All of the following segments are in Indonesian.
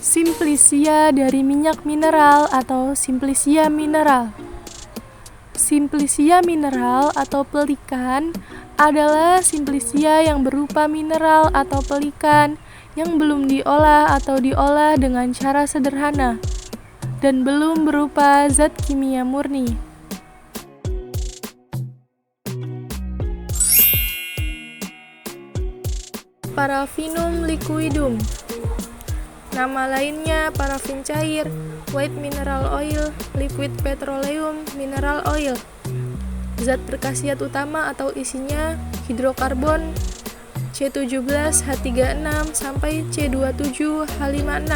Simplicia dari minyak mineral atau Simplicia mineral. Simplicia mineral atau pelikan adalah Simplicia yang berupa mineral atau pelikan yang belum diolah atau diolah dengan cara sederhana dan belum berupa zat kimia murni. Parafinum liquidum. Nama lainnya parafin cair, white mineral oil, liquid petroleum mineral oil. Zat berkhasiat utama atau isinya hidrokarbon C17H36 sampai C27H56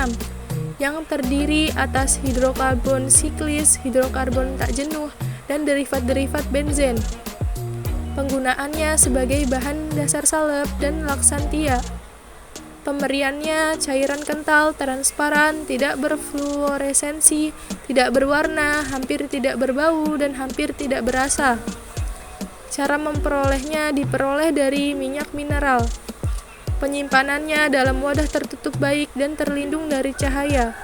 yang terdiri atas hidrokarbon siklis, hidrokarbon tak jenuh, dan derivat-derivat benzen. Penggunaannya sebagai bahan dasar salep dan laksantia. Pemberiannya cairan kental, transparan, tidak berfluoresensi, tidak berwarna, hampir tidak berbau, dan hampir tidak berasa. Cara memperolehnya diperoleh dari minyak mineral. Penyimpanannya dalam wadah tertutup baik dan terlindung dari cahaya.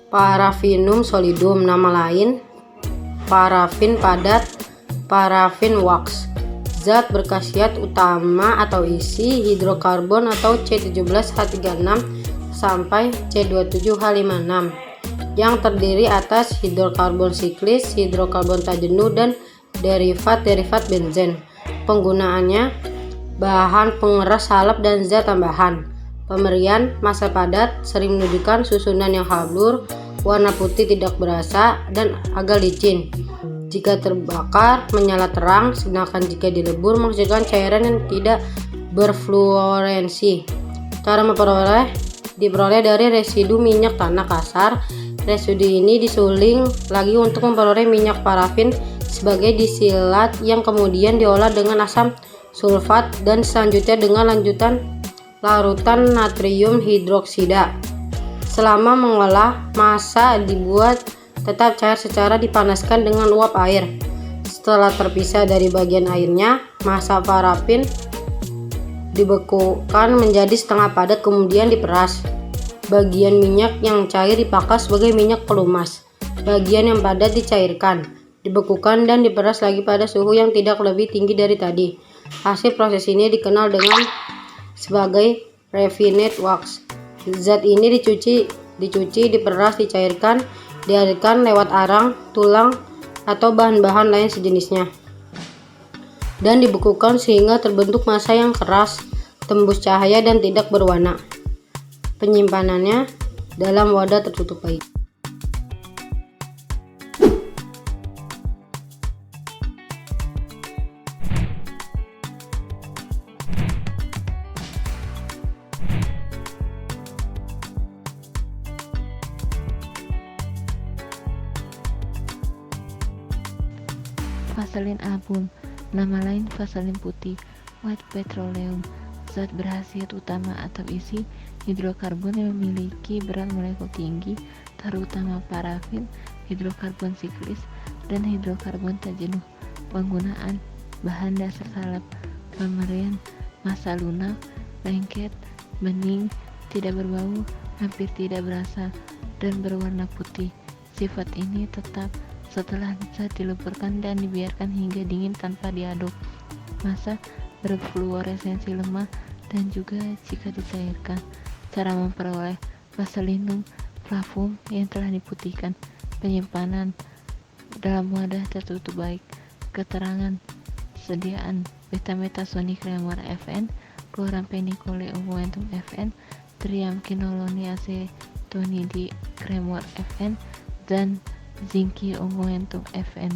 Parafinum solidum, nama lain parafin padat, parafin wax. Zat berkhasiat utama atau isi hidrokarbon atau C17H36 sampai C27H56 yang terdiri atas hidrokarbon siklis, hidrokarbon tak jenuh, dan derivat-derivat benzen. Penggunaannya bahan pengeras salep dan zat tambahan. Pemberian massa padat, sering menunjukkan susunan yang halus, warna putih tidak berasa, dan agak licin. Jika terbakar, menyala terang, sedangkan jika dilebur, menghasilkan cairan yang tidak berfluorensi. Cara diperoleh dari residu minyak tanah kasar. Residu ini disuling lagi untuk memperoleh minyak parafin sebagai disilat yang kemudian diolah dengan asam sulfat dan selanjutnya dengan larutan natrium hidroksida. Selama mengolah, massa dibuat tetap cair secara dipanaskan dengan uap air. Setelah terpisah dari bagian airnya, massa parafin dibekukan menjadi setengah padat kemudian diperas. Bagian minyak yang cair dipakai sebagai minyak pelumas. Bagian yang padat dicairkan, dibekukan, dan diperas lagi pada suhu yang tidak lebih tinggi dari tadi. Hasil proses ini dikenal dengan sebagai refined wax. Zat ini dicuci, diperas, dicairkan, dialirkan lewat arang, tulang, atau bahan-bahan lain sejenisnya, dan dibekukan sehingga terbentuk massa yang keras, tembus cahaya, dan tidak berwarna. Penyimpanannya dalam wadah tertutup baik. Vaselin album, nama lain vaselin putih, white petroleum. Zat berkhasiat utama atau isi hidrokarbon yang memiliki berat molekul tinggi, terutama parafin, hidrokarbon siklis, dan hidrokarbon tak jenuh. Penggunaan bahan dasar salep. Pemberian massa lunak, lengket, bening, tidak berbau, hampir tidak berasa, dan berwarna putih. Sifat ini tetap setelah zat dileburkan dan dibiarkan hingga dingin tanpa diaduk. Massa berfluoresensi lemah dan juga jika dicairkan. Cara memperoleh vaselinum flavum yang telah diputihkan. Penyimpanan dalam wadah tertutup baik. Keterangan sediaan beta-metasoni Cremor FN, chloramphenicol unguentum FN, triamcinolone acetonidi Cremor FN, dan zinki unguentum FN.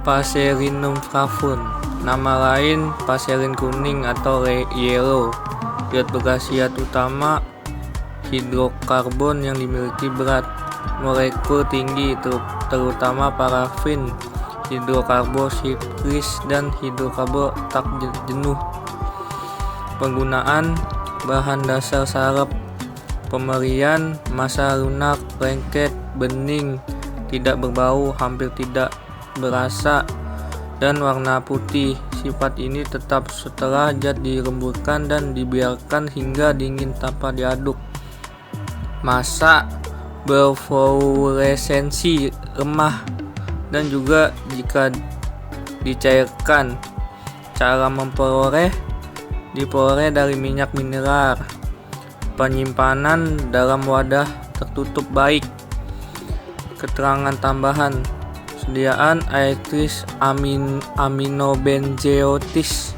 Paselinum flavum, nama lain paselin kuning atau yellow. Zat berkhasiat utama hidrokarbon yang dimiliki berat molekul tinggi, terutama parafin, hidrokarbosiklis, dan hidrokarbon tak jenuh. Penggunaan bahan dasar sarap: pemberian massa lunak, lengket, bening, tidak berbau, hampir tidak berasa, dan warna putih. Sifat ini tetap setelah zat dirembutkan dan dibiarkan hingga dingin tanpa diaduk. Massa berfluoresensi lemah dan juga jika dicairkan. Cara memperoleh: diperoleh dari minyak mineral. Penyimpanan dalam wadah tertutup baik. Keterangan tambahan: sediaan aetris aminobenzoatis.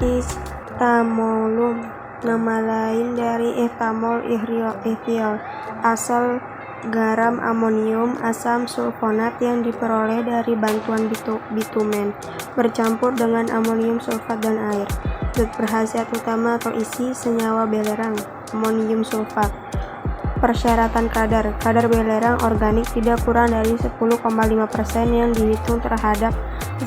Istamolum, nama lain dari etamol ethyl, asal garam amonium asam sulfonat yang diperoleh dari bantuan bitumen bercampur dengan amonium sulfat dan air. Zat berkhasiat utama atau isi senyawa belerang, amonium sulfat. Persyaratan kadar belerang organik tidak kurang dari 10,5% yang dihitung terhadap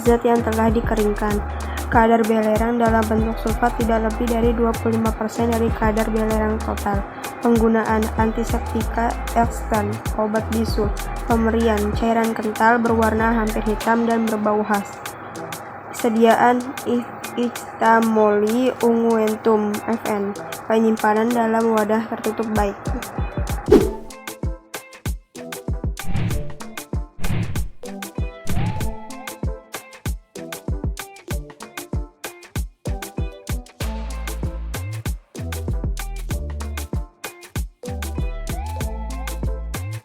zat yang telah dikeringkan. Kadar belerang dalam bentuk sulfat tidak lebih dari 25% dari kadar belerang total. Penggunaan: antiseptika ekstern, obat bisul. Pemberian: cairan kental berwarna hampir hitam dan berbau khas. Sediaan: Istamoli unguentum (FN). Penyimpanan dalam wadah tertutup baik.